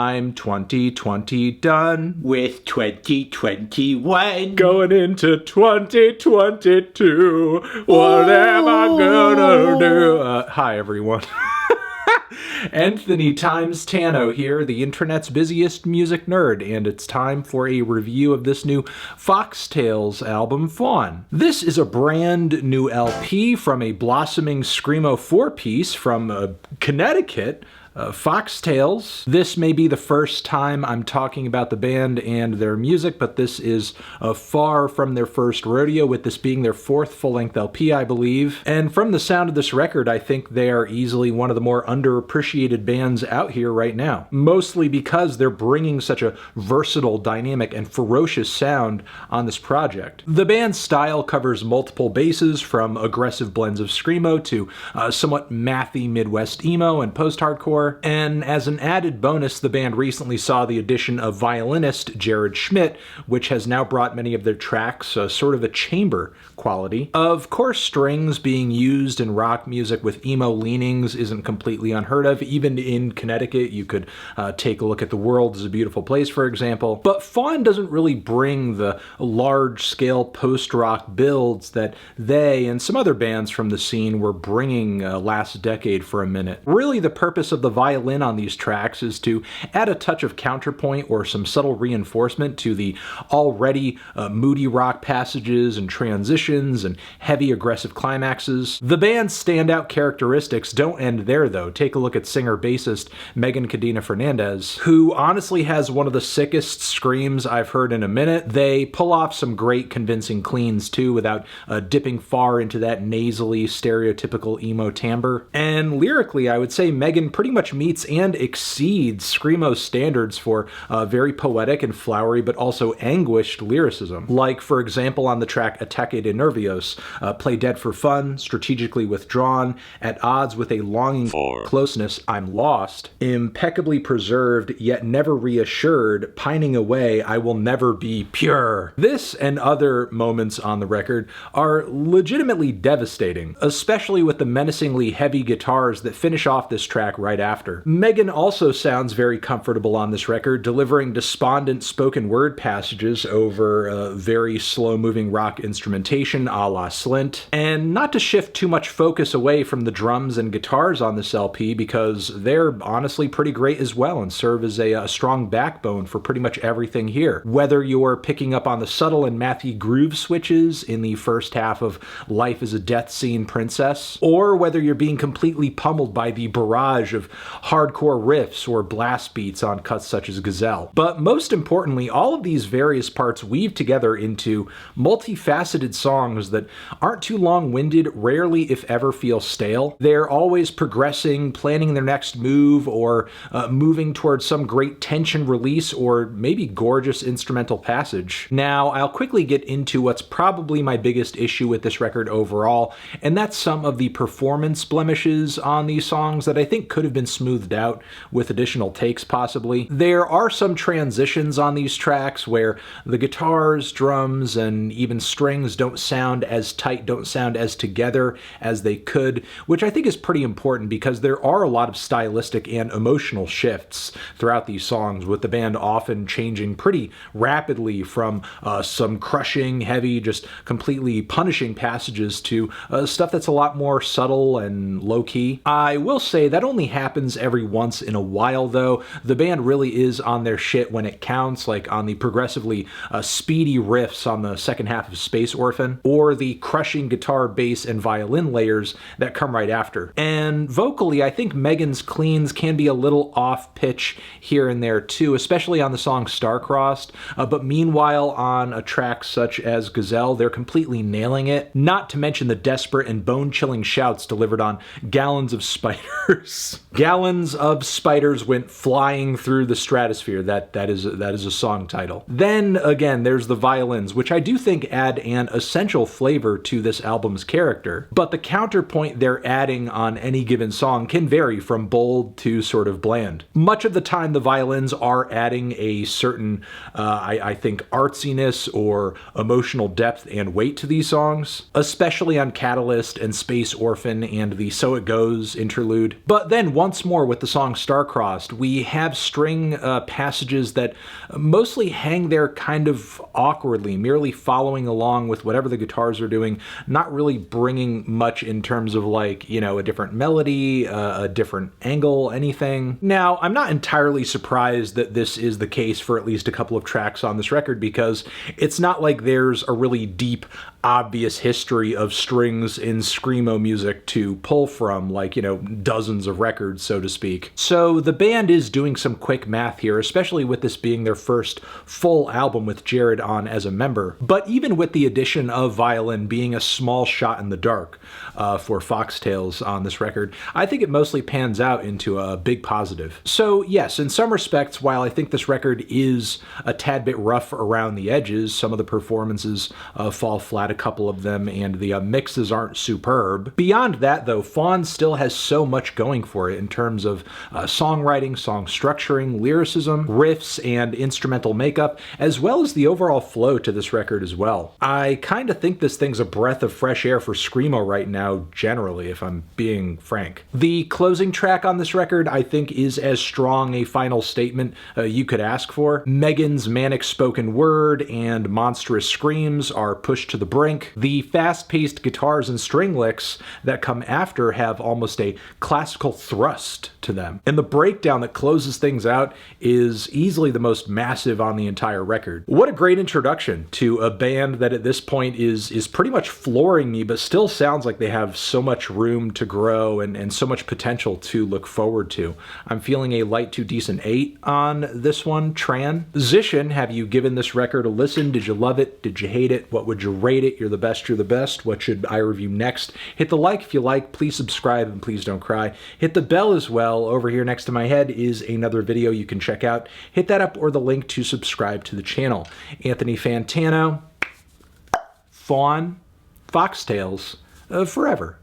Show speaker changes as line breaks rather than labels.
time 2020 done.
With 2021
Going into 2022. What am I gonna do? Hi, everyone. Anthony Times Tano here, the internet's busiest music nerd, and it's time for a review of this new FOXTAILS album, Fawn. This is a brand new LP from a blossoming SCREAMO 4-piece from Connecticut. FOXTAILS. This may be the first time I'm talking about the band and their music, but this is far from their first rodeo, with this being their fourth full-length LP, I believe. And from the sound of this record, I think they are easily one of the more underappreciated bands out here right now. Mostly because they're bringing such a versatile, dynamic, and ferocious sound on this project. The band's style covers multiple bases, from aggressive blends of screamo to somewhat mathy Midwest emo and post-hardcore. And as an added bonus, the band recently saw the addition of violinist Jared Schmidt, which has now brought many of their tracks sort of a chamber quality. Of course, strings being used in rock music with emo leanings isn't completely unheard of. Even in Connecticut, you could take a look at The World is a Beautiful Place, for example. But Fawn doesn't really bring the large-scale post-rock builds that they and some other bands from the scene were bringing last decade for a minute. Really, the purpose of the violin on these tracks is to add a touch of counterpoint or some subtle reinforcement to the already moody rock passages and transitions and heavy aggressive climaxes. The band's standout characteristics don't end there, though. Take a look at singer-bassist Megan Cadena Fernandez, who honestly has one of the sickest screams I've heard in a minute. They pull off some great convincing cleans too, without dipping far into that nasally stereotypical emo timbre. And lyrically, I would say Megan pretty much meets and exceeds SCREAMO's standards for very poetic and flowery but also anguished lyricism. Like, for example, on the track ATAQUE de NERVIOS, play dead for fun, strategically withdrawn, at odds with a longing for closeness, I'm lost, impeccably preserved yet never reassured, pining away, I will never be pure. This and other moments on the record are legitimately devastating, especially with the menacingly heavy guitars that finish off this track right after. Megan also sounds very comfortable on this record, delivering despondent spoken word passages over very slow-moving rock instrumentation a la Slint. And not to shift too much focus away from the drums and guitars on this LP, because they're honestly pretty great as well and serve as a strong backbone for pretty much everything here. Whether you're picking up on the subtle and mathy groove switches in the first half of Life is a Death Scene Princess, or whether you're being completely pummeled by the barrage of hardcore riffs or blast beats on cuts such as Gazelle. But most importantly, all of these various parts weave together into multifaceted songs that aren't too long-winded, rarely if ever feel stale. They're always progressing, planning their next move, or moving towards some great tension release or maybe gorgeous instrumental passage. Now, I'll quickly get into what's probably my biggest issue with this record overall, and that's some of the performance blemishes on these songs that I think could have been smoothed out with additional takes possibly. There are some transitions on these tracks where the guitars, drums, and even strings don't sound as tight, don't sound as together as they could, which I think is pretty important because there are a lot of stylistic and emotional shifts throughout these songs, with the band often changing pretty rapidly from some crushing, heavy, just completely punishing passages to stuff that's a lot more subtle and low-key. I will say that only happens every once in a while, though. The band really is on their shit when it counts, like on the progressively speedy riffs on the second half of Space Orphan, or the crushing guitar, bass, and violin layers that come right after. And vocally, I think Megan's cleans can be a little off-pitch here and there too, especially on the song Star-Crossed, but meanwhile on a track such as Gazelle, they're completely nailing it, not to mention the desperate and bone-chilling shouts delivered on Gallons of Spiders. Gallons of spiders went flying through the stratosphere. That is a song title. Then again, there's the violins, which I do think add an essential flavor to this album's character, but the counterpoint they're adding on any given song can vary from bold to sort of bland. Much of the time, the violins are adding a certain, I think, artsiness or emotional depth and weight to these songs, especially on Catalyst and Space Orphan and the So It Goes interlude. But then once once more with the song Star-Crossed, we have string passages that mostly hang there kind of awkwardly, merely following along with whatever the guitars are doing, not really bringing much in terms of like, you know, a different melody, a different angle, anything. Now, I'm not entirely surprised that this is the case for at least a couple of tracks on this record, because it's not like there's a really deep, obvious history of strings in screamo music to pull from, like, you know, dozens of records, so to speak. So the band is doing some quick math here, especially with this being their first full album with Jared on as a member. But even with the addition of Violin being a small shot in the dark for FOXTAILS on this record, I think it mostly pans out into a big positive. So yes, in some respects, while I think this record is a tad bit rough around the edges, some of the performances fall flat, a couple of them, and the mixes aren't superb. Beyond that though, Fawn still has so much going for it in terms of songwriting, song structuring, lyricism, riffs, and instrumental makeup, as well as the overall flow to this record as well. I kind of think this thing's a breath of fresh air for screamo right now, generally, if I'm being frank. The closing track on this record, I think, is as strong a final statement you could ask for. Megan's manic spoken word and monstrous screams are pushed to the brink. The fast-paced guitars and string licks that come after have almost a classical thrust to them. And the breakdown that closes things out is easily the most massive on the entire record. What a great introduction to a band that at this point is pretty much flooring me, but still sounds like they have so much room to grow and so much potential to look forward to. I'm feeling a light to decent 8 on this one. Tran. Zishin, have you given this record a listen? Did you love it? Did you hate it? What would you rate it? You're the best, you're the best. What should I review next? Hit the like if you like, please subscribe, and please don't cry. Hit the bell as well. Over here next to my head is another video you can check out. Hit that up or the link to subscribe to the channel. Anthony Fantano, Fawn, FOXTAILS, forever.